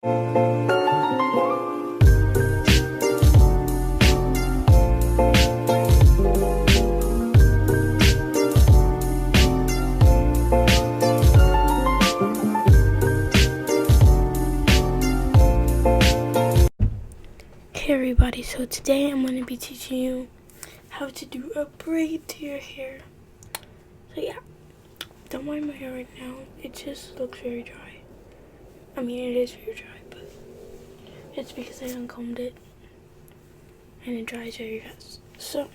Hey everybody, so today I'm going to be teaching you how to do a braid to your hair. So yeah, don't mind my hair right now, it just looks very dry. I mean, it is very dry, but it's because I uncombed it and it dries very fast. So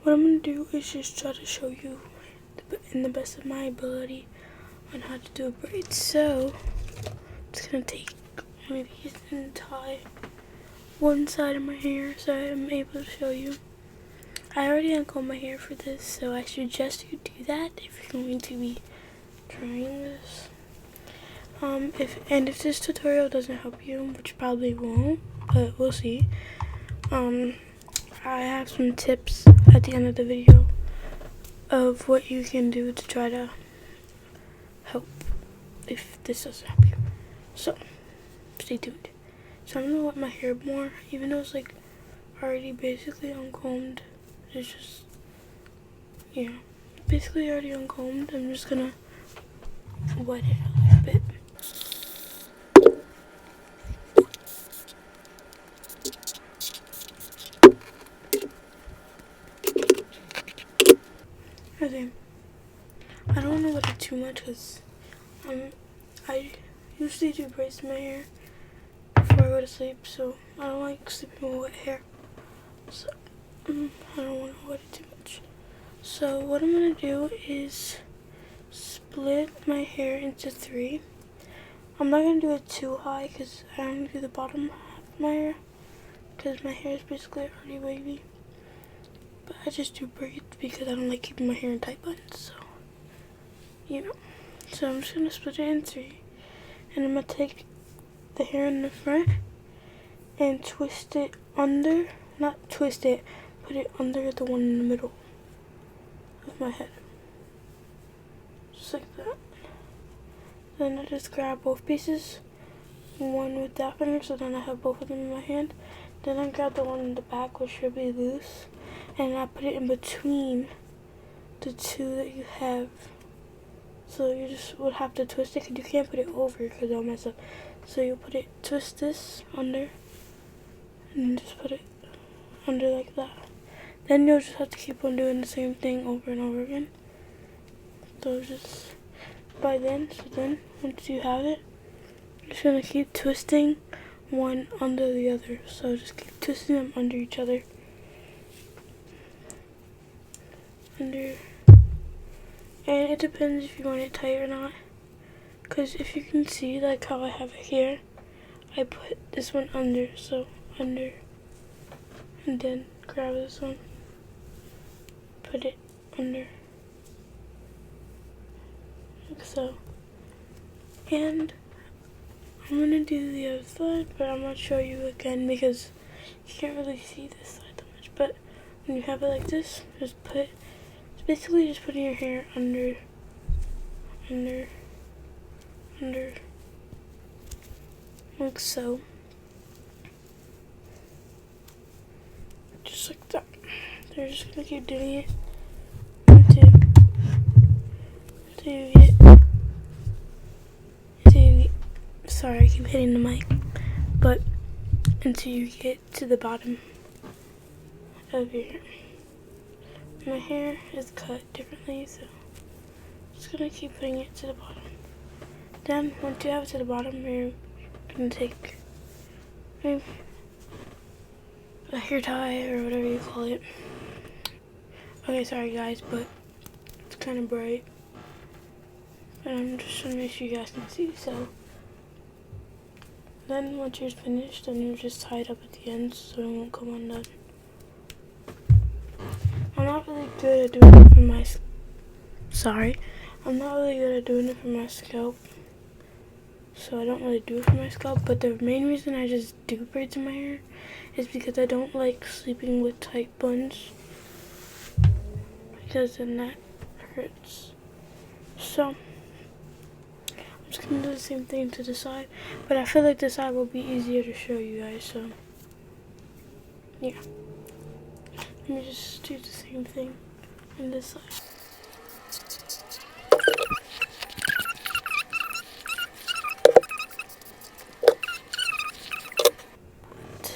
what I'm going to do is just try to show you in the best of my ability on how to do a braid. So I'm just going to take one of these and tie one side of my hair so I'm able to show you. I already uncombed my hair for this, so I suggest you do that if you're going to be trying this. If this tutorial doesn't help you, which probably won't, but we'll see. I have some tips at the end of the video of what you can do to try to help if this doesn't help you. So stay tuned. So I'm gonna wet my hair more, even though it's like already basically uncombed. It's just, yeah, basically already uncombed. I'm just gonna wet it a little bit. Okay, I don't want to wet it too much because I usually do braids in my hair before I go to sleep, so I don't like sleeping with wet hair. So I don't want to wet it too much. So what I'm gonna do is split my hair into 3. I'm not gonna do it too high because I don't do the bottom half of my hair because my hair is basically already wavy. But I just do braids because I don't like keeping my hair in tight buns. So you know. So I'm just gonna split it in 3, and I'm gonna take the hair in the front and twist it under. Not twist it, put it under the one in the middle of my head. Just like that. Then I just grab both pieces, one with that finger, so then I have both of them in my hand. Then I grab the one in the back, which should be loose, and I put it in between the 2 that you have. So you just would have to twist it, because you can't put it over because it'll mess up. So you twist this under, and then just put it under like that. Then you'll just have to keep on doing the same thing over and over again. So just then once you have it, you're just gonna keep twisting one under the other. So just keep twisting them under each other. And it depends if you want it tight or not. Because if you can see, like how I have it here, I put this one under, so under, and then grab this one, put it under, like so. And I'm gonna do the other side, but I'm gonna show you again because you can't really see this side that much. But when you have it like this, it's basically just putting your hair under, like so. Just like that. They're just gonna keep doing it until you get, sorry, I keep hitting the mic, but until you get to the bottom of your hair. My hair is cut differently, so I'm just gonna keep putting it to the bottom. Then once you have it to the bottom, you're gonna take a hair tie or whatever you call it. Okay, sorry guys, but it's kind of bright. And I'm just trying to make sure you guys can see. So then once you're finished, then you just tie it up at the ends so it won't come undone. I'm not really good at doing it for my scalp. So I don't really do it for my scalp, but the main reason I just do braids in my hair is because I don't like sleeping with tight buns, because then that hurts. So I'm just gonna do the same thing to the side, but I feel like this side will be easier to show you guys, so yeah. Let me just do the same thing on this side.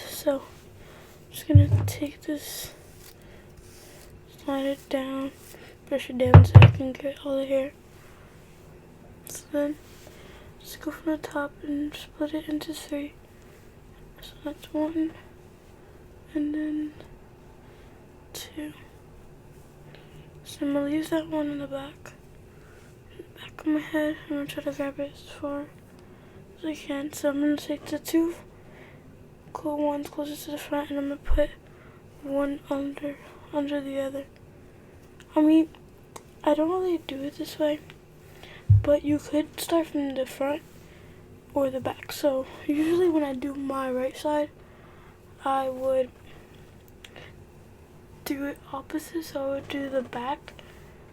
So I'm just gonna take this, slide it down, brush it down so I can get all the hair. So then just go from the top and split it into 3. So that's 1, and then 2. So I'm gonna leave that one in the back of my head. I'm gonna try to grab it as far as I can. So I'm gonna take the 2 cool ones closest to the front, and I'm gonna put one under the other. I mean, I don't really do it this way, but you could start from the front or the back. So usually when I do my right side, I would do it opposite. So I would do the back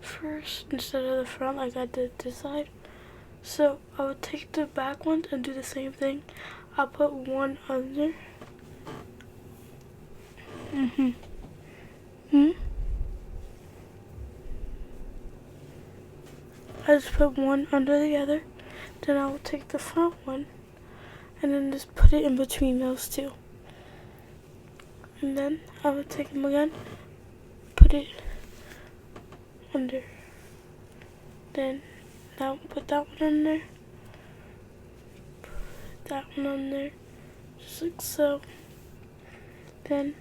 first instead of the front like I did this side. So I would take the back ones and do the same thing. I'll put one under. I just put one under the other. Then I will take the front one and then just put it in between those 2. And then I will take them again, put it under. Then now put that one under, put that one under, just like so. Then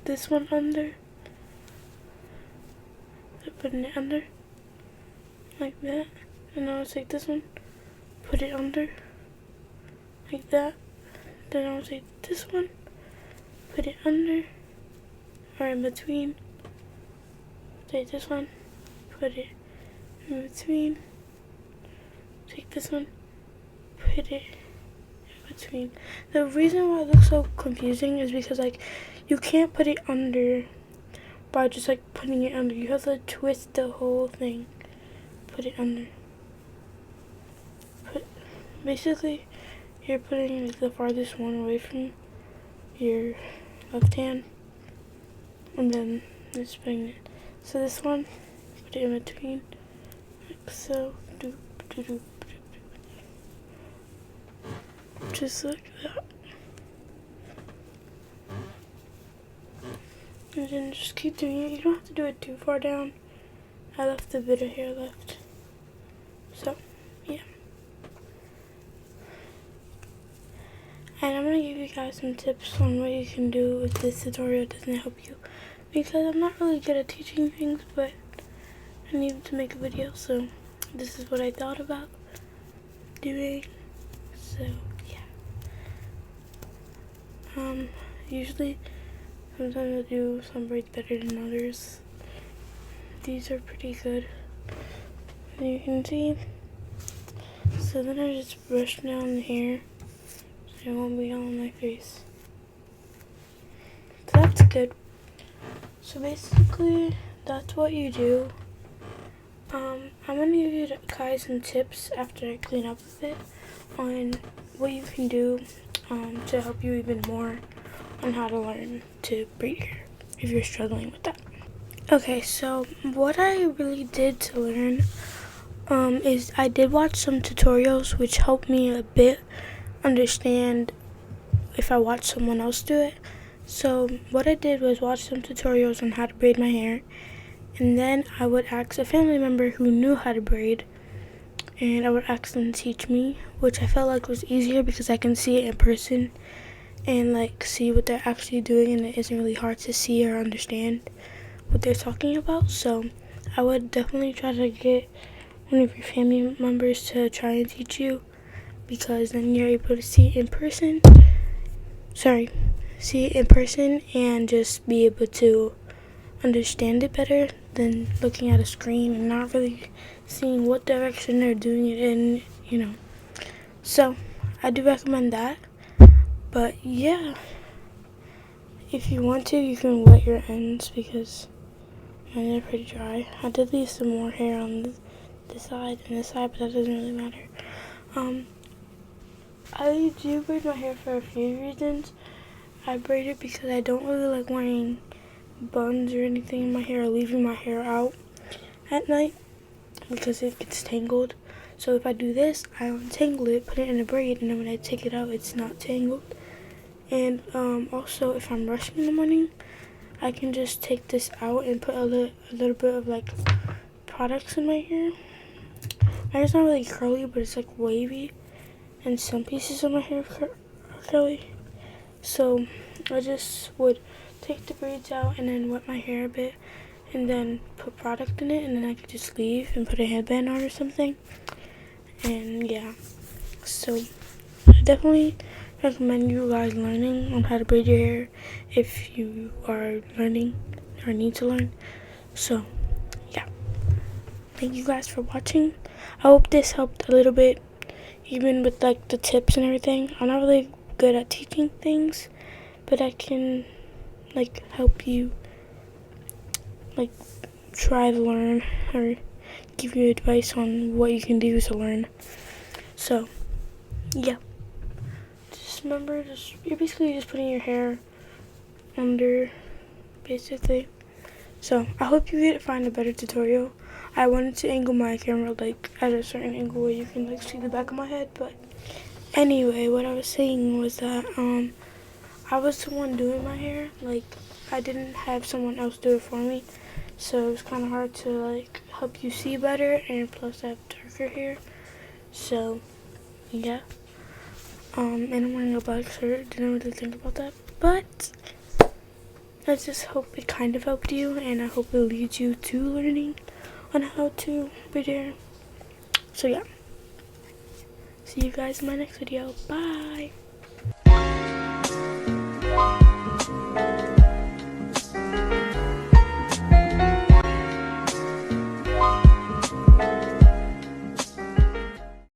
this one under, putting it under, like that. And I'll take this one, put it under, like that. Then I'll take this one, put it under, or in between. Take this one, put it in between. Take this one, put it in between. The reason why it looks so confusing is because like you can't put it under by just like putting it under. You have to twist the whole thing. Put it under. Basically, you're putting like the farthest one away from your left hand, and then just putting it. So this one, put it in between, like so. Doop, doop, doop, doop. Just like that. And then just keep doing it. You don't have to do it too far down. I left a bit of hair left. So, yeah. And I'm going to give you guys some tips on what you can do if this tutorial doesn't help you. Because I'm not really good at teaching things, but I needed to make a video. So, this is what I thought about doing. So, yeah. Usually, sometimes I do some braids better than others. These are pretty good, as you can see. So then I just brush down the hair so it won't be all on my face. So that's good. So basically, that's what you do. I'm going to give you guys some tips after I clean up a bit on what you can do to help you even more on how to learn to braid hair if you're struggling with that. Okay, so what I really did to learn is I did watch some tutorials which helped me a bit understand if I watched someone else do it. So what I did was watch some tutorials on how to braid my hair, and then I would ask a family member who knew how to braid, and I would ask them to teach me, which I felt like was easier because I can see it in person and like see what they're actually doing, and it isn't really hard to see or understand what they're talking about. So I would definitely try to get one of your family members to try and teach you, because then you're able to see it in person. See it in person and just be able to understand it better than looking at a screen and not really seeing what direction they're doing it in, you know. So I do recommend that. But yeah, if you want to, you can wet your ends because mine are pretty dry. I did leave some more hair on this side and this side, but that doesn't really matter. Um, I do braid my hair for a few reasons. I braid it because I don't really like wearing buns or anything in my hair or leaving my hair out at night because it gets tangled. So if I do this, I untangle it, put it in a braid, and then when I take it out, it's not tangled. And also, if I'm rushing in the morning, I can just take this out and put a little bit of like products in my hair. My hair's not really curly, but it's like wavy, and some pieces of my hair are curly. So I just would take the braids out and then wet my hair a bit, and then put product in it, and then I could just leave and put a headband on or something. And yeah, so I definitely recommend you guys learning on how to braid your hair if you are learning or need to learn. So yeah, thank you guys for watching. I hope this helped a little bit, even with like the tips and everything. I'm not really good at teaching things, but I can like help you like try to learn or give you advice on what you can do to learn. So yeah, just remember, you're basically just putting your hair under, basically. So I hope you get to find a better tutorial. I wanted to angle my camera like at a certain angle where you can like see the back of my head, but anyway, what I was saying was that I was the one doing my hair. Like, I didn't have someone else do it for me, so it was kind of hard to like help you see better, and plus I have darker hair. So yeah, and I'm wearing a black shirt. Didn't really think about that, but I just hope it kind of helped you, and I hope it leads you to learning on how to braid your hair. So yeah, see you guys in my next video. Bye.